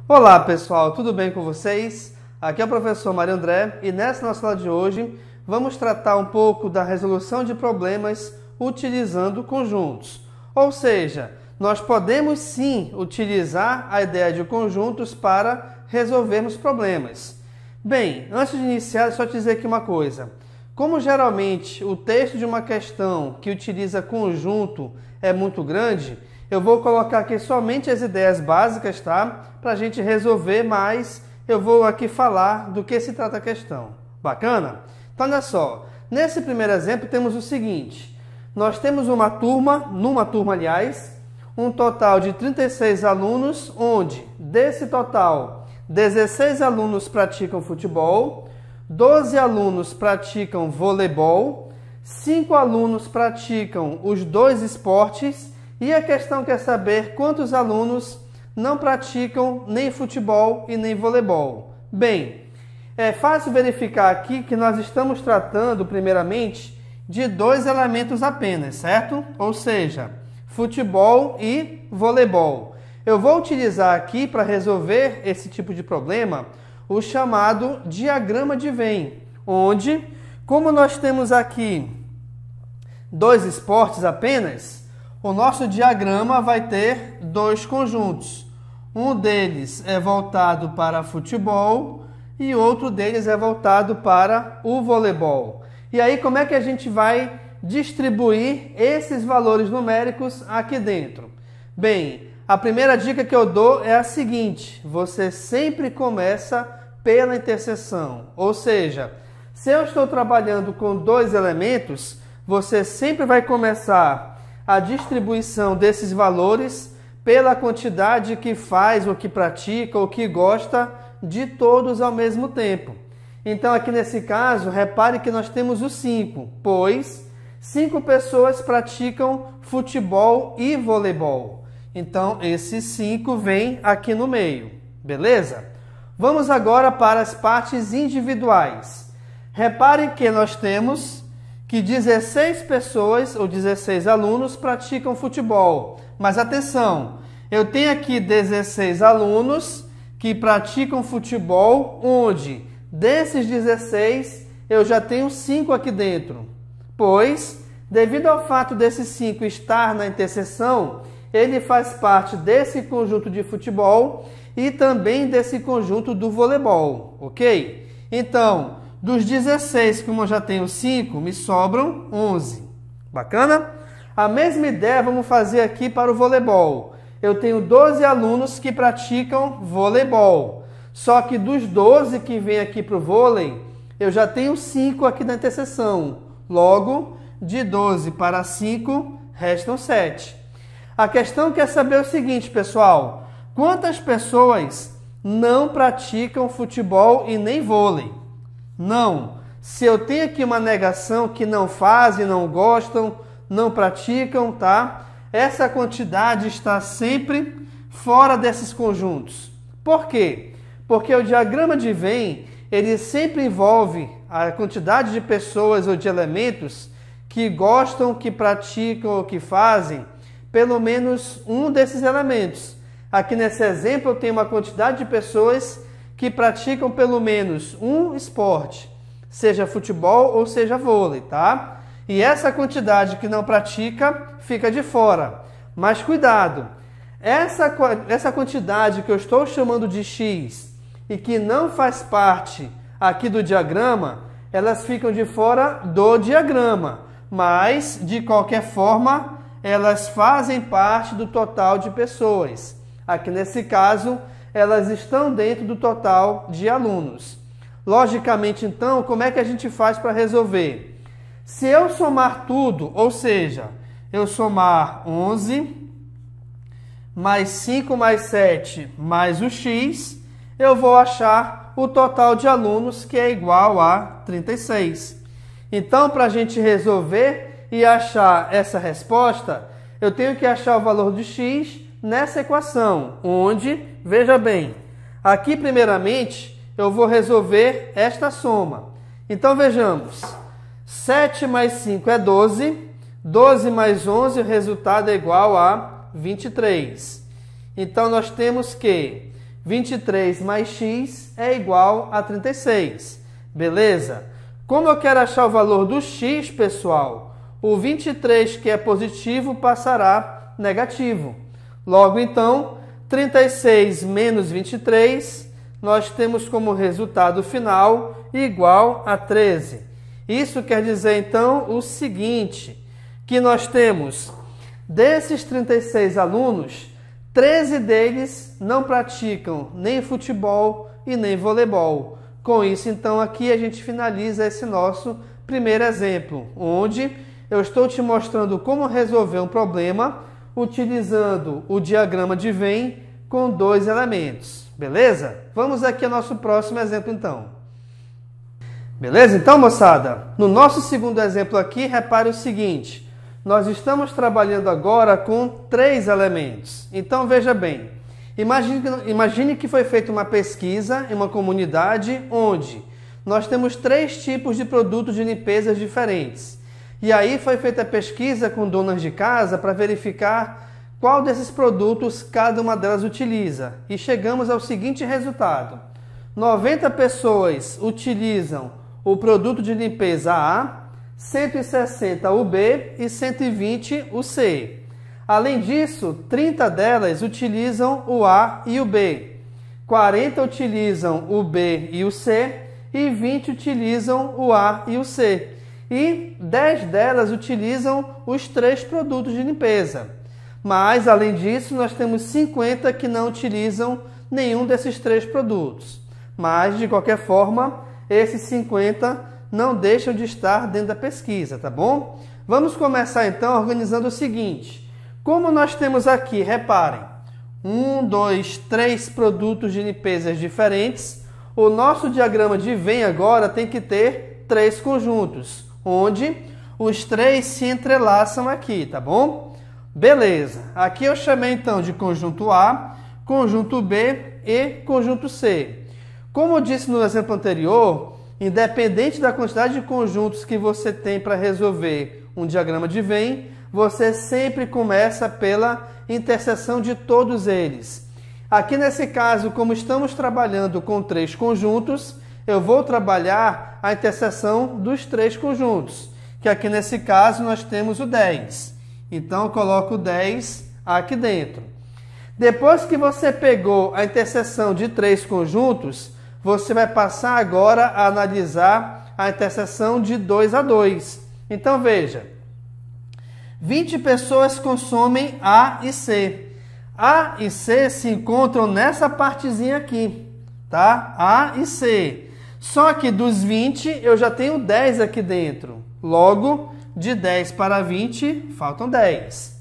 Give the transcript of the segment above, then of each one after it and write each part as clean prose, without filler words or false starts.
Olá pessoal, tudo bem com vocês? Aqui é o professor Mário André e nessa nossa aula de hoje vamos tratar um pouco da resolução de problemas utilizando conjuntos. Ou seja, nós podemos sim utilizar a ideia de conjuntos para resolvermos problemas. Bem, antes de iniciar, só te dizer aqui uma coisa. Como geralmente o texto de uma questão que utiliza conjunto é muito grande, eu vou colocar aqui somente as ideias básicas, tá? Para a gente resolver, mas eu vou aqui falar do que se trata a questão. Bacana? Então, olha só. Nesse primeiro exemplo, temos o seguinte. Nós temos numa turma, um total de 36 alunos, onde, desse total, 16 alunos praticam futebol, 12 alunos praticam voleibol, 5 alunos praticam os dois esportes e a questão quer saber quantos alunos não praticam nem futebol e nem voleibol. Bem, é fácil verificar aqui que nós estamos tratando, primeiramente, de dois elementos apenas, certo? Ou seja, futebol e voleibol. Eu vou utilizar aqui para resolver esse tipo de problema o chamado diagrama de Venn, onde, como nós temos aqui dois esportes apenas, o nosso diagrama vai ter dois conjuntos. Um deles é voltado para futebol e outro deles é voltado para o voleibol. E aí, como é que a gente vai distribuir esses valores numéricos aqui dentro? Bem, a primeira dica que eu dou é a seguinte: você sempre começa pela interseção. Ou seja, se eu estou trabalhando com dois elementos, você sempre vai começar a distribuição desses valores pela quantidade que faz, ou que pratica, ou que gosta de todos ao mesmo tempo. Então, aqui nesse caso, repare que nós temos o 5, pois 5 pessoas praticam futebol e voleibol. Então, esse 5 vem aqui no meio, beleza? Vamos agora para as partes individuais. Reparem que nós temos que 16 pessoas ou 16 alunos praticam futebol. Mas atenção, eu tenho aqui 16 alunos que praticam futebol, onde desses 16 eu já tenho 5 aqui dentro. Pois, devido ao fato desses 5 estar na interseção, ele faz parte desse conjunto de futebol e também desse conjunto do voleibol, ok? Então, dos 16, como eu já tenho 5, me sobram 11. Bacana? A mesma ideia vamos fazer aqui para o voleibol. Eu tenho 12 alunos que praticam voleibol. Só que dos 12 que vêm aqui para o vôlei, eu já tenho 5 aqui na interseção. Logo, de 12 para 5, restam 7. A questão quer saber o seguinte, pessoal. Quantas pessoas não praticam futebol e nem vôlei? Não. Se eu tenho aqui uma negação que não fazem, não gostam, não praticam, tá? Essa quantidade está sempre fora desses conjuntos. Por quê? Porque o diagrama de Venn, ele sempre envolve a quantidade de pessoas ou de elementos que gostam, que praticam ou que fazem pelo menos um desses elementos. Aqui nesse exemplo eu tenho uma quantidade de pessoas que praticam pelo menos um esporte, seja futebol ou seja vôlei, tá? E essa quantidade que não pratica fica de fora. Mas cuidado, essa quantidade que eu estou chamando de X e que não faz parte aqui do diagrama, elas ficam de fora do diagrama, mas de qualquer forma elas fazem parte do total de pessoas. Aqui nesse caso, elas estão dentro do total de alunos. Logicamente, então, como é que a gente faz para resolver? Se eu somar tudo, ou seja, eu somar 11, mais 5 mais 7, mais o x, eu vou achar o total de alunos, que é igual a 36. Então, para a gente resolver e achar essa resposta, eu tenho que achar o valor de x nessa equação, onde, veja bem, aqui primeiramente eu vou resolver esta soma. Então vejamos, 7 mais 5 é 12, 12 mais 11, o resultado é igual a 23. Então nós temos que 23 mais x é igual a 36. Beleza? Como eu quero achar o valor do x, pessoal, o 23 que é positivo passará negativo. Logo, então, 36 menos 23, nós temos como resultado final igual a 13. Isso quer dizer, então, o seguinte, que nós temos, desses 36 alunos, 13 deles não praticam nem futebol e nem voleibol. Com isso, então, aqui a gente finaliza esse nosso primeiro exemplo, onde eu estou te mostrando como resolver um problema utilizando o diagrama de Venn com dois elementos. Beleza? Vamos aqui ao nosso próximo exemplo, então. Beleza? Então, moçada, no nosso segundo exemplo aqui, repare o seguinte. Nós estamos trabalhando agora com 3 elementos. Então, veja bem. Imagine que foi feita uma pesquisa em uma comunidade onde nós temos 3 tipos de produtos de limpeza diferentes. E aí foi feita a pesquisa com donas de casa para verificar qual desses produtos cada uma delas utiliza. E chegamos ao seguinte resultado. 90 pessoas utilizam o produto de limpeza A, 160 o B e 120 o C. Além disso, 30 delas utilizam o A e o B, 40 utilizam o B e o C e 20 utilizam o A e o C. E 10 delas utilizam os 3 produtos de limpeza. Mas, além disso, nós temos 50 que não utilizam nenhum desses 3 produtos. Mas, de qualquer forma, esses 50 não deixam de estar dentro da pesquisa, tá bom? Vamos começar então organizando o seguinte. Como nós temos aqui, reparem, 1, 2, 3 produtos de limpeza diferentes, o nosso diagrama de Venn agora tem que ter 3 conjuntos, onde os 3 se entrelaçam aqui, tá bom? Beleza, aqui eu chamei então de conjunto A, conjunto B e conjunto C. Como eu disse no exemplo anterior, independente da quantidade de conjuntos que você tem para resolver um diagrama de Venn, você sempre começa pela interseção de todos eles. Aqui nesse caso, como estamos trabalhando com 3 conjuntos, eu vou trabalhar a interseção dos 3 conjuntos, que aqui nesse caso nós temos o 10. Então eu coloco o 10 aqui dentro. Depois que você pegou a interseção de 3 conjuntos, você vai passar agora a analisar a interseção de 2 a 2. Então veja, 20 pessoas consomem A e C. A e C se encontram nessa partezinha aqui, tá? A e C. Só que dos 20 eu já tenho 10 aqui dentro. Logo, de 10 para 20, faltam 10.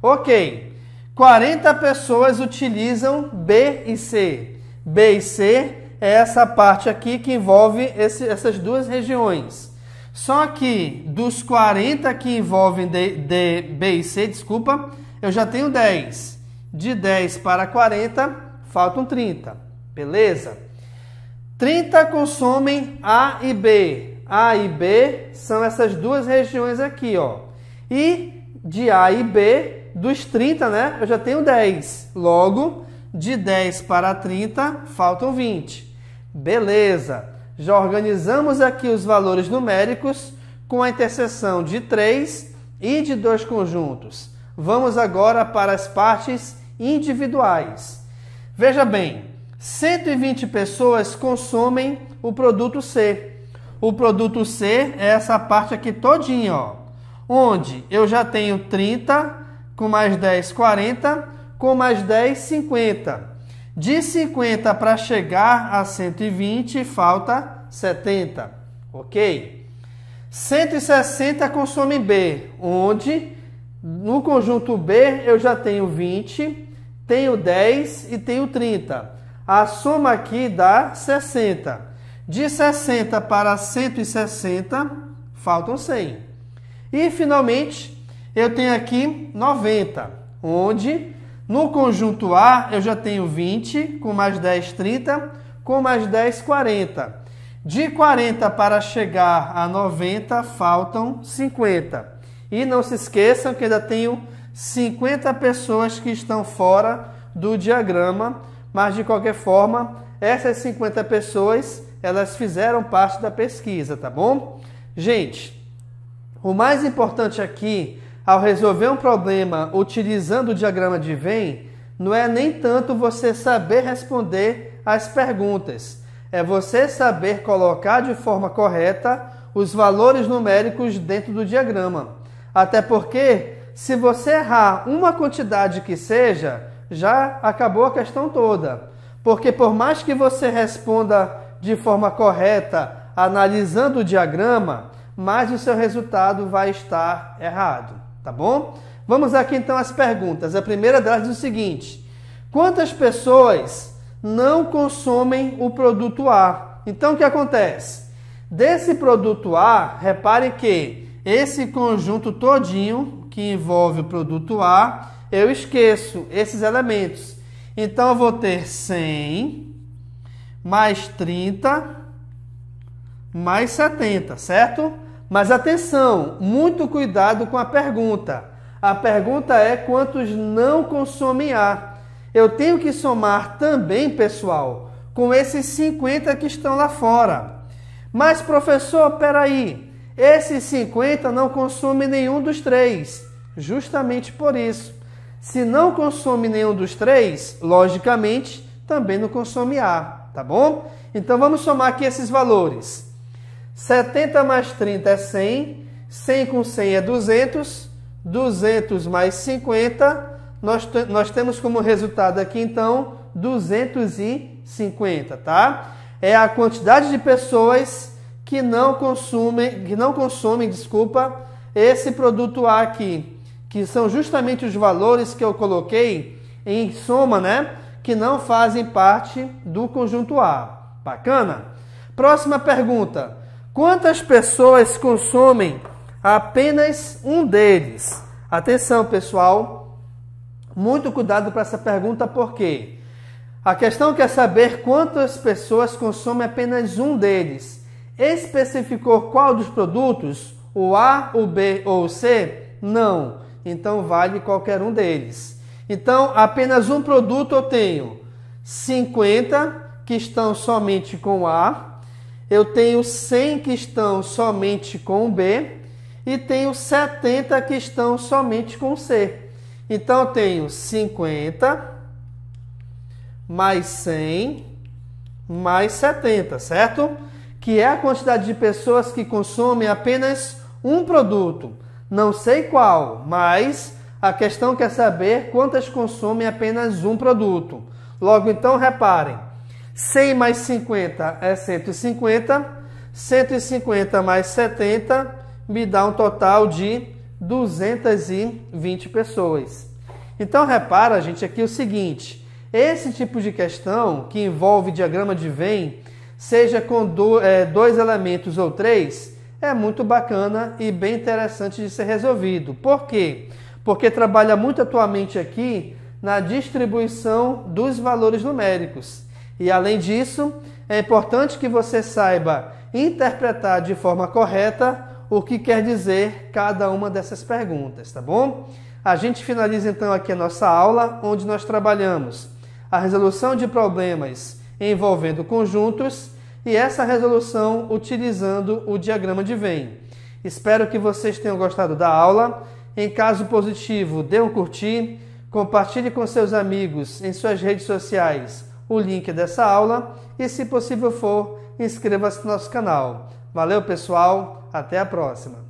Ok. 40 pessoas utilizam B e C. B e C é essa parte aqui que envolve essas duas regiões. Só que dos 40 que envolvem B e C, eu já tenho 10. De 10 para 40, faltam 30. Beleza? 30 consomem A e B. A e B são essas duas regiões aqui, ó. E de A e B, dos 30, né? Eu já tenho 10. Logo, de 10 para 30, faltam 20. Beleza. Já organizamos aqui os valores numéricos com a interseção de 3 e de 2 conjuntos. Vamos agora para as partes individuais. Veja bem, 120 pessoas consomem o produto C. O produto C é essa parte aqui todinha, ó, onde eu já tenho 30, com mais 10, 40, com mais 10, 50. De 50 para chegar a 120, falta 70, ok? 160 consomem B, onde no conjunto B eu já tenho 20, tenho 10 e tenho 30. A soma aqui dá 60. De 60 para 160, faltam 100. E, finalmente, eu tenho aqui 90, onde no conjunto A eu já tenho 20, com mais 10, 30, com mais 10, 40. De 40 para chegar a 90, faltam 50. E não se esqueçam que ainda tenho 50 pessoas que estão fora do diagrama mas de qualquer forma, essas 50 pessoas, elas fizeram parte da pesquisa, tá bom? Gente, o mais importante aqui, ao resolver um problema utilizando o diagrama de Venn, não é nem tanto você saber responder as perguntas, é você saber colocar de forma correta os valores numéricos dentro do diagrama. Até porque, se você errar uma quantidade que seja, já acabou a questão toda. Porque por mais que você responda de forma correta, analisando o diagrama, mais o seu resultado vai estar errado, tá bom? Vamos aqui então às perguntas. A primeira delas diz o seguinte: quantas pessoas não consomem o produto A? Então o que acontece? Desse produto A, repare que esse conjunto todinho que envolve o produto A, eu esqueço esses elementos. Então eu vou ter 100 mais 30 mais 70, certo? Mas atenção, muito cuidado com a pergunta. A pergunta é quantos não consomem A. Eu tenho que somar também, pessoal, com esses 50 que estão lá fora. Mas, professor, peraí, esses 50 não consomem nenhum dos três. Justamente por isso. Se não consome nenhum dos três, logicamente, também não consome A, tá bom? Então, vamos somar aqui esses valores. 70 mais 30 é 100, 100 com 100 é 200, 200 mais 50, nós temos como resultado aqui, então, 250, tá? É a quantidade de pessoas que não consomem, esse produto A aqui, que são justamente os valores que eu coloquei em soma, né? Que não fazem parte do conjunto A. Bacana? Próxima pergunta. Quantas pessoas consomem apenas um deles? Atenção, pessoal. Muito cuidado para essa pergunta, porque a questão quer saber quantas pessoas consomem apenas um deles. Especificou qual dos produtos? O A, o B ou o C? Não. Então, vale qualquer um deles. Então, apenas um produto eu tenho 50 que estão somente com A, eu tenho 100 que estão somente com o B e tenho 70 que estão somente com o C. Então, eu tenho 50 mais 100 mais 70, certo? Que é a quantidade de pessoas que consomem apenas um produto. Não sei qual, mas a questão quer saber quantas consomem apenas um produto. Logo, então, reparem. 100 mais 50 é 150. 150 mais 70 me dá um total de 220 pessoas. Então, repara, gente, aqui o seguinte. Esse tipo de questão, que envolve diagrama de Venn, seja com dois elementos ou três, é muito bacana e bem interessante de ser resolvido. Por quê? Porque trabalha muito atualmente aqui na distribuição dos valores numéricos. E além disso, é importante que você saiba interpretar de forma correta o que quer dizer cada uma dessas perguntas, tá bom? A gente finaliza então aqui a nossa aula, onde nós trabalhamos a resolução de problemas envolvendo conjuntos e essa resolução utilizando o diagrama de Venn. Espero que vocês tenham gostado da aula. Em caso positivo, dê um curtir, compartilhe com seus amigos em suas redes sociais o link dessa aula e, se possível for, inscreva-se no nosso canal. Valeu, pessoal! Até a próxima!